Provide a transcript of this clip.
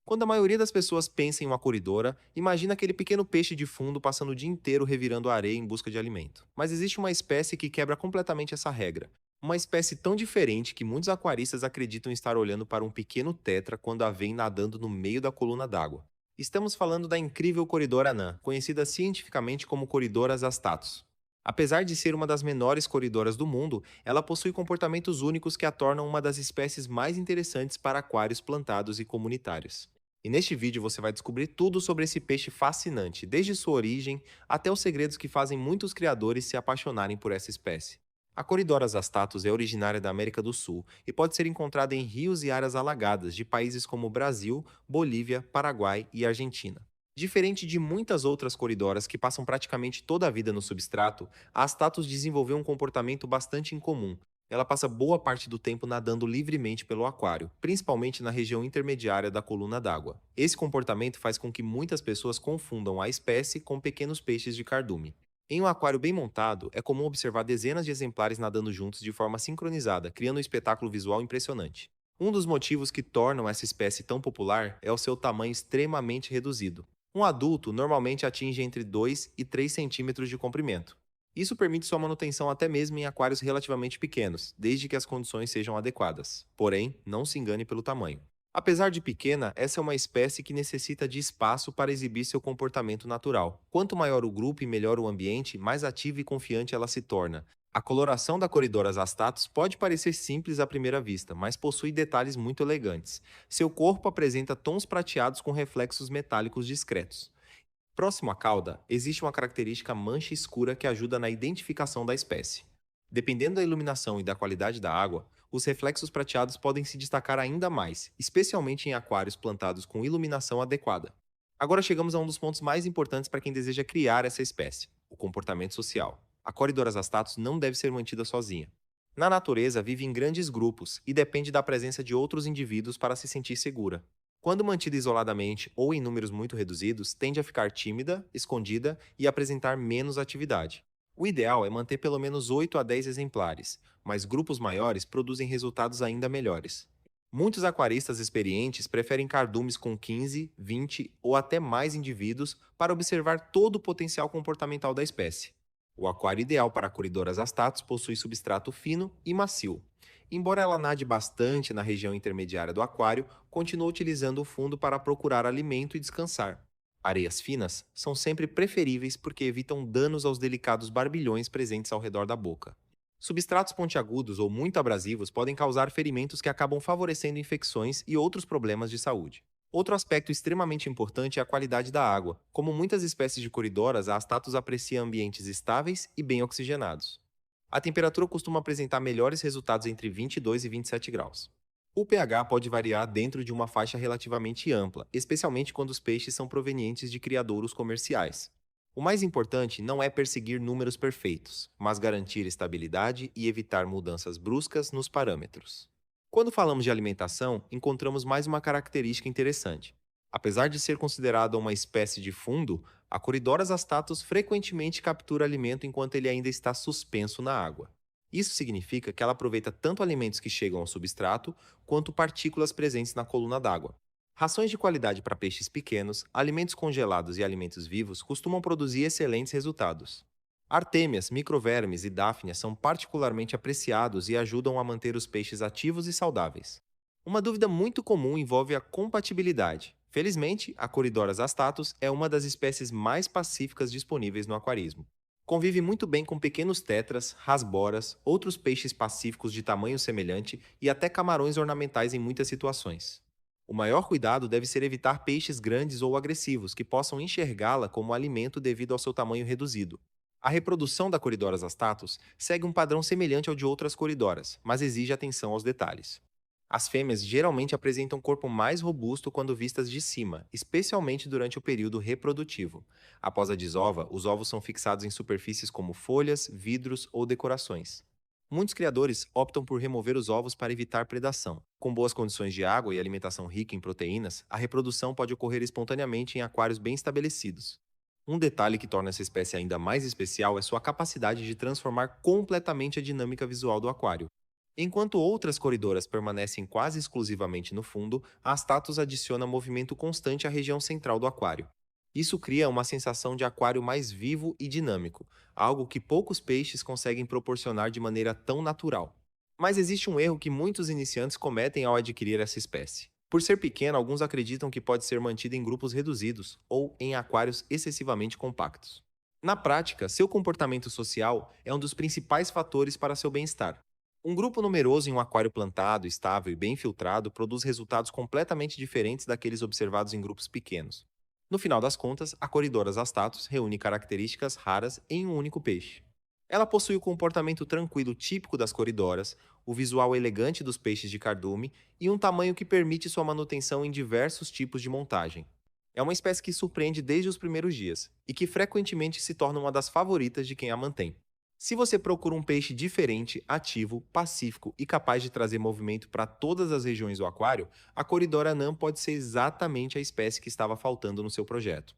Quando a maioria das pessoas pensa em uma coridora, imagina aquele pequeno peixe de fundo passando o dia inteiro revirando a areia em busca de alimento. Mas existe uma espécie que quebra completamente essa regra. Uma espécie tão diferente que muitos aquaristas acreditam estar olhando para um pequeno tetra quando a veem nadando no meio da coluna d'água. Estamos falando da incrível coridora anã, conhecida cientificamente como Corydoras astatus. Apesar de ser uma das menores coridoras do mundo, ela possui comportamentos únicos que a tornam uma das espécies mais interessantes para aquários plantados e comunitários. E neste vídeo você vai descobrir tudo sobre esse peixe fascinante, desde sua origem até os segredos que fazem muitos criadores se apaixonarem por essa espécie. A Corydoras astatus é originária da América do Sul e pode ser encontrada em rios e áreas alagadas de países como Brasil, Bolívia, Paraguai e Argentina. Diferente de muitas outras coridoras que passam praticamente toda a vida no substrato, a Astatus desenvolveu um comportamento bastante incomum. Ela passa boa parte do tempo nadando livremente pelo aquário, principalmente na região intermediária da coluna d'água. Esse comportamento faz com que muitas pessoas confundam a espécie com pequenos peixes de cardume. Em um aquário bem montado, é comum observar dezenas de exemplares nadando juntos de forma sincronizada, criando um espetáculo visual impressionante. Um dos motivos que tornam essa espécie tão popular é o seu tamanho extremamente reduzido. Um adulto normalmente atinge entre 2 e 3 centímetros de comprimento. Isso permite sua manutenção até mesmo em aquários relativamente pequenos, desde que as condições sejam adequadas. Porém, não se engane pelo tamanho. Apesar de pequena, essa é uma espécie que necessita de espaço para exibir seu comportamento natural. Quanto maior o grupo e melhor o ambiente, mais ativa e confiante ela se torna. A coloração da Corydoras astatus pode parecer simples à primeira vista, mas possui detalhes muito elegantes. Seu corpo apresenta tons prateados com reflexos metálicos discretos. Próximo à cauda, existe uma característica mancha escura que ajuda na identificação da espécie. Dependendo da iluminação e da qualidade da água, os reflexos prateados podem se destacar ainda mais, especialmente em aquários plantados com iluminação adequada. Agora chegamos a um dos pontos mais importantes para quem deseja criar essa espécie: o comportamento social. A Corydoras astatus não deve ser mantida sozinha. Na natureza, vive em grandes grupos e depende da presença de outros indivíduos para se sentir segura. Quando mantida isoladamente ou em números muito reduzidos, tende a ficar tímida, escondida e apresentar menos atividade. O ideal é manter pelo menos 8 a 10 exemplares, mas grupos maiores produzem resultados ainda melhores. Muitos aquaristas experientes preferem cardumes com 15, 20 ou até mais indivíduos para observar todo o potencial comportamental da espécie. O aquário ideal para Corydoras astatus possui substrato fino e macio. Embora ela nade bastante na região intermediária do aquário, continua utilizando o fundo para procurar alimento e descansar. Areias finas são sempre preferíveis porque evitam danos aos delicados barbilhões presentes ao redor da boca. Substratos pontiagudos ou muito abrasivos podem causar ferimentos que acabam favorecendo infecções e outros problemas de saúde. Outro aspecto extremamente importante é a qualidade da água. Como muitas espécies de coridoras, a Astatus aprecia ambientes estáveis e bem oxigenados. A temperatura costuma apresentar melhores resultados entre 22 e 27 graus. O pH pode variar dentro de uma faixa relativamente ampla, especialmente quando os peixes são provenientes de criadouros comerciais. O mais importante não é perseguir números perfeitos, mas garantir estabilidade e evitar mudanças bruscas nos parâmetros. Quando falamos de alimentação, encontramos mais uma característica interessante. Apesar de ser considerada uma espécie de fundo, a Corydoras astatus frequentemente captura alimento enquanto ele ainda está suspenso na água. Isso significa que ela aproveita tanto alimentos que chegam ao substrato, quanto partículas presentes na coluna d'água. Rações de qualidade para peixes pequenos, alimentos congelados e alimentos vivos costumam produzir excelentes resultados. Artêmias, microvermes e dáfnias são particularmente apreciados e ajudam a manter os peixes ativos e saudáveis. Uma dúvida muito comum envolve a compatibilidade. Felizmente, a Corydoras astatus é uma das espécies mais pacíficas disponíveis no aquarismo. Convive muito bem com pequenos tetras, rasboras, outros peixes pacíficos de tamanho semelhante e até camarões ornamentais em muitas situações. O maior cuidado deve ser evitar peixes grandes ou agressivos que possam enxergá-la como alimento devido ao seu tamanho reduzido. A reprodução da Corydoras astatus segue um padrão semelhante ao de outras coridoras, mas exige atenção aos detalhes. As fêmeas geralmente apresentam um corpo mais robusto quando vistas de cima, especialmente durante o período reprodutivo. Após a desova, os ovos são fixados em superfícies como folhas, vidros ou decorações. Muitos criadores optam por remover os ovos para evitar predação. Com boas condições de água e alimentação rica em proteínas, a reprodução pode ocorrer espontaneamente em aquários bem estabelecidos. Um detalhe que torna essa espécie ainda mais especial é sua capacidade de transformar completamente a dinâmica visual do aquário. Enquanto outras coridoras permanecem quase exclusivamente no fundo, a Astatus adiciona movimento constante à região central do aquário. Isso cria uma sensação de aquário mais vivo e dinâmico, algo que poucos peixes conseguem proporcionar de maneira tão natural. Mas existe um erro que muitos iniciantes cometem ao adquirir essa espécie. Por ser pequena, alguns acreditam que pode ser mantida em grupos reduzidos ou em aquários excessivamente compactos. Na prática, seu comportamento social é um dos principais fatores para seu bem-estar. Um grupo numeroso em um aquário plantado, estável e bem filtrado produz resultados completamente diferentes daqueles observados em grupos pequenos. No final das contas, a Corydoras astatus reúne características raras em um único peixe. Ela possui o comportamento tranquilo típico das coridoras, o visual elegante dos peixes de cardume e um tamanho que permite sua manutenção em diversos tipos de montagem. É uma espécie que surpreende desde os primeiros dias e que frequentemente se torna uma das favoritas de quem a mantém. Se você procura um peixe diferente, ativo, pacífico e capaz de trazer movimento para todas as regiões do aquário, a Coridora anã pode ser exatamente a espécie que estava faltando no seu projeto.